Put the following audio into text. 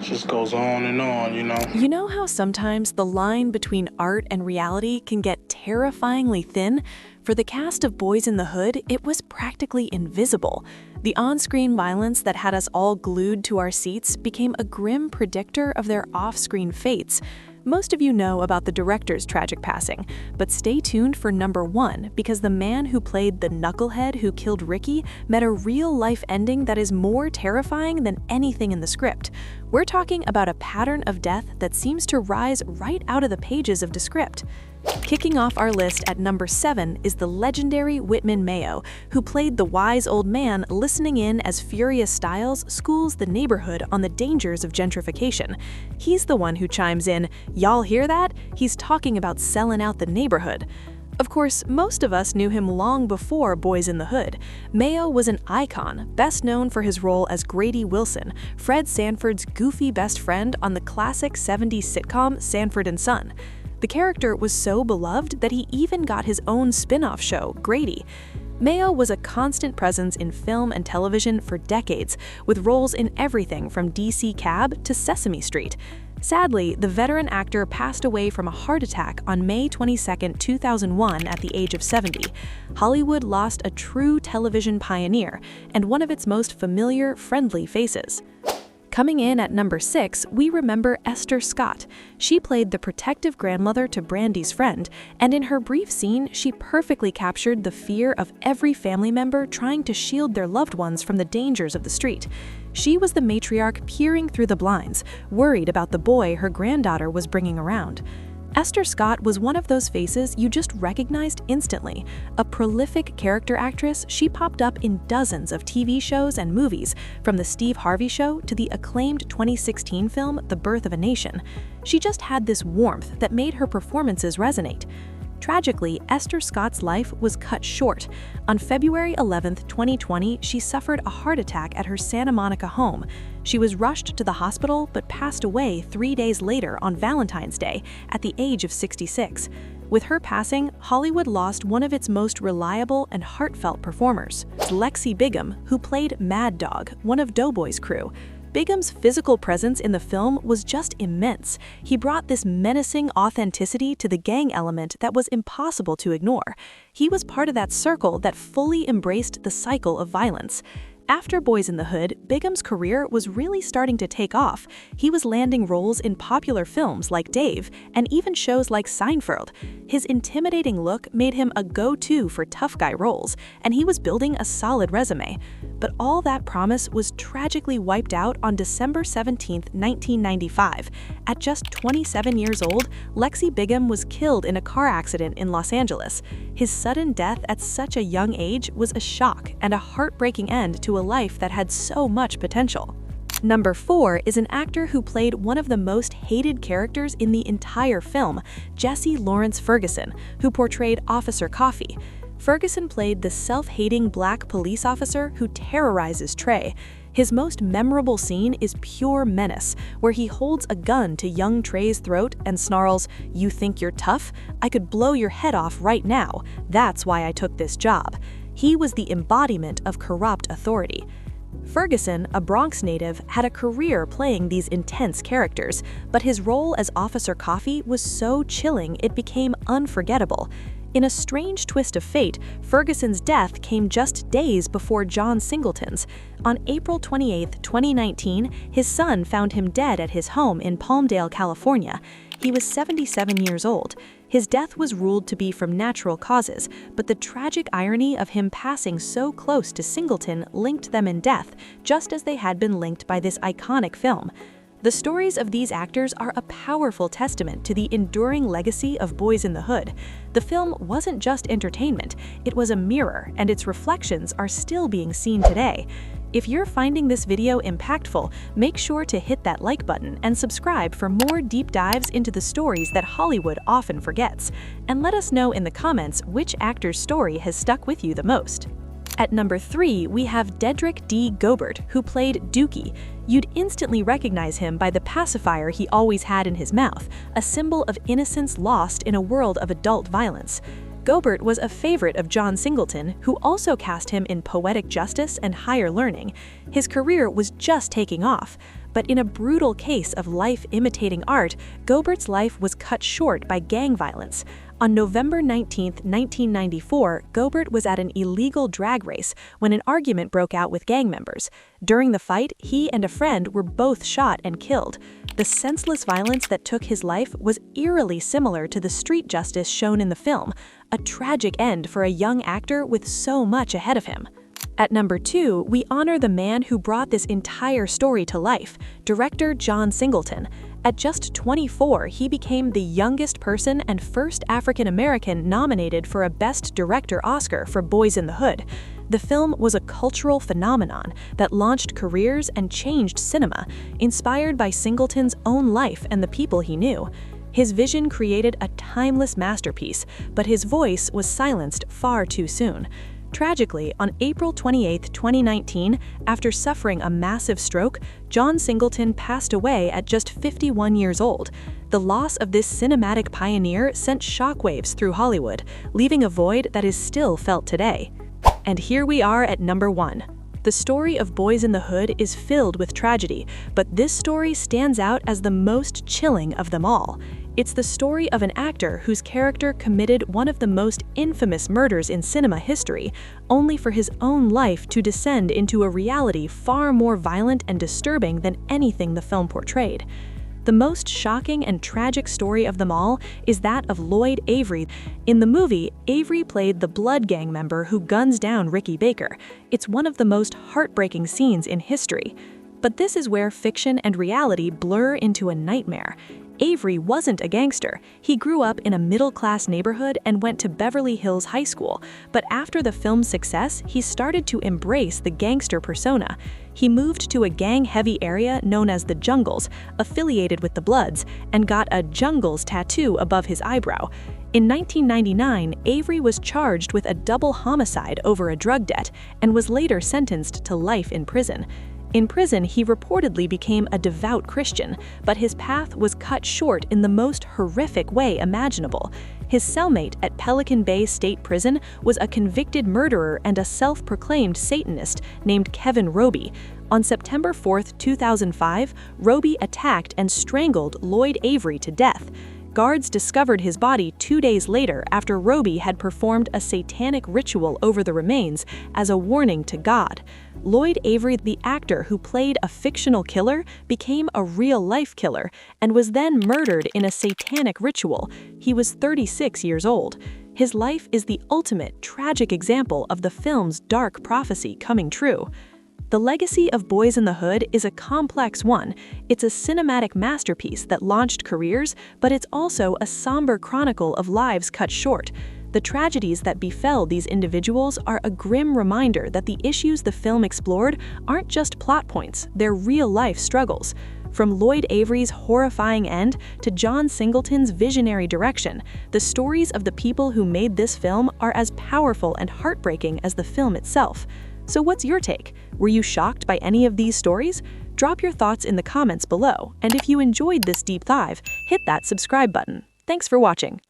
Just goes on and on, you know? You know how sometimes the line between art and reality can get terrifyingly thin? For the cast of Boyz n the Hood, it was practically invisible. The on-screen violence that had us all glued to our seats became a grim predictor of their off-screen fates. Most of you know about the director's tragic passing, but stay tuned for number 1 because the man who played the knucklehead who killed Ricky met a real-life ending that is more terrifying than anything in the script. We're talking about a pattern of death that seems to rise right out of the pages of the script. Kicking off our list at number 7 is the legendary Whitman Mayo, who played the wise old man listening in as Furious Styles schools the neighborhood on the dangers of gentrification. He's the one who chimes in, "Y'all hear that? He's talking about selling out the neighborhood." Of course, most of us knew him long before Boyz n the Hood. Mayo was an icon, best known for his role as Grady Wilson, Fred Sanford's goofy best friend on the classic 70s sitcom Sanford and Son. The character was so beloved that he even got his own spin-off show, Grady. Mayo was a constant presence in film and television for decades, with roles in everything from DC Cab to Sesame Street. Sadly, the veteran actor passed away from a heart attack on May 22, 2001 at the age of 70. Hollywood lost a true television pioneer and one of its most familiar, friendly faces. Coming in at number 6, we remember Esther Scott. She played the protective grandmother to Brandy's friend, and in her brief scene, she perfectly captured the fear of every family member trying to shield their loved ones from the dangers of the street. She was the matriarch peering through the blinds, worried about the boy her granddaughter was bringing around. Esther Scott was one of those faces you just recognized instantly. A prolific character actress, she popped up in dozens of TV shows and movies, from The Steve Harvey Show to the acclaimed 2016 film The Birth of a Nation. She just had this warmth that made her performances resonate. Tragically, Esther Scott's life was cut short. On February 11, 2020, she suffered a heart attack at her Santa Monica home. She was rushed to the hospital but passed away 3 days later on Valentine's Day at the age of 66. With her passing, Hollywood lost one of its most reliable and heartfelt performers, Lexie Bigham, who played Mad Dog, one of Doughboy's crew. Bigham's physical presence in the film was just immense. He brought this menacing authenticity to the gang element that was impossible to ignore. He was part of that circle that fully embraced the cycle of violence. After Boyz n the Hood, Bigham's career was really starting to take off. He was landing roles in popular films like Dave, and even shows like Seinfeld. His intimidating look made him a go-to for tough guy roles, and he was building a solid resume. But all that promise was tragically wiped out on December 17, 1995. At just 27 years old, Lexie Bigham was killed in a car accident in Los Angeles. His sudden death at such a young age was a shock and a heartbreaking end to a life that had so much potential. Number 4 is an actor who played one of the most hated characters in the entire film, Jessie Lawrence Ferguson, who portrayed Officer Coffee. Ferguson played the self-hating black police officer who terrorizes Trey. His most memorable scene is pure menace, where he holds a gun to young Trey's throat and snarls, "You think you're tough? I could blow your head off right now. That's why I took this job." He was the embodiment of corrupt authority. Ferguson, a Bronx native, had a career playing these intense characters, but his role as Officer Coffee was so chilling it became unforgettable. In a strange twist of fate, Ferguson's death came just days before John Singleton's. On April 28, 2019, his son found him dead at his home in Palmdale, California. He was 77 years old. His death was ruled to be from natural causes, but the tragic irony of him passing so close to Singleton linked them in death, just as they had been linked by this iconic film. The stories of these actors are a powerful testament to the enduring legacy of Boyz n the Hood. The film wasn't just entertainment, it was a mirror, and its reflections are still being seen today. If you're finding this video impactful, make sure to hit that like button and subscribe for more deep dives into the stories that Hollywood often forgets. And let us know in the comments which actor's story has stuck with you the most. At number 3, we have Dedrick D. Gobert, who played Dookie. You'd instantly recognize him by the pacifier he always had in his mouth, a symbol of innocence lost in a world of adult violence. Gobert was a favorite of John Singleton, who also cast him in Poetic Justice and Higher Learning. His career was just taking off, but in a brutal case of life imitating art, Gobert's life was cut short by gang violence. On November 19, 1994, Gobert was at an illegal drag race when an argument broke out with gang members. During the fight, he and a friend were both shot and killed. The senseless violence that took his life was eerily similar to the street justice shown in the film, a tragic end for a young actor with so much ahead of him. At number 2, we honor the man who brought this entire story to life, director John Singleton. At just 24, he became the youngest person and first African American nominated for a Best Director Oscar for Boyz n the Hood. The film was a cultural phenomenon that launched careers and changed cinema, inspired by Singleton's own life and the people he knew. His vision created a timeless masterpiece, but his voice was silenced far too soon. Tragically, on April 28, 2019, after suffering a massive stroke, John Singleton passed away at just 51 years old. The loss of this cinematic pioneer sent shockwaves through Hollywood, leaving a void that is still felt today. And here we are at number 1. The story of Boyz n the Hood is filled with tragedy, but this story stands out as the most chilling of them all. It's the story of an actor whose character committed one of the most infamous murders in cinema history, only for his own life to descend into a reality far more violent and disturbing than anything the film portrayed. The most shocking and tragic story of them all is that of Lloyd Avery. In the movie, Avery played the blood gang member who guns down Ricky Baker. It's one of the most heartbreaking scenes in history. But this is where fiction and reality blur into a nightmare. Avery wasn't a gangster. He grew up in a middle-class neighborhood and went to Beverly Hills High School, but after the film's success, he started to embrace the gangster persona. He moved to a gang-heavy area known as the Jungles, affiliated with the Bloods, and got a Jungles tattoo above his eyebrow. In 1999, Avery was charged with a double homicide over a drug debt and was later sentenced to life in prison. In prison, he reportedly became a devout Christian, but his path was cut short in the most horrific way imaginable. His cellmate at Pelican Bay State Prison was a convicted murderer and a self-proclaimed Satanist named Kevin Roby. On September 4, 2005, Roby attacked and strangled Lloyd Avery to death. Guards discovered his body 2 days later after Roby had performed a satanic ritual over the remains as a warning to God. Lloyd Avery, the actor who played a fictional killer, became a real-life killer and was then murdered in a satanic ritual. He was 36 years old. His life is the ultimate tragic example of the film's dark prophecy coming true. The legacy of Boyz n the Hood is a complex one. It's a cinematic masterpiece that launched careers, but it's also a somber chronicle of lives cut short. The tragedies that befell these individuals are a grim reminder that the issues the film explored aren't just plot points, they're real-life struggles. From Lloyd Avery's horrifying end to John Singleton's visionary direction, the stories of the people who made this film are as powerful and heartbreaking as the film itself. So what's your take? Were you shocked by any of these stories? Drop your thoughts in the comments below, and if you enjoyed this deep dive, hit that subscribe button. Thanks for watching.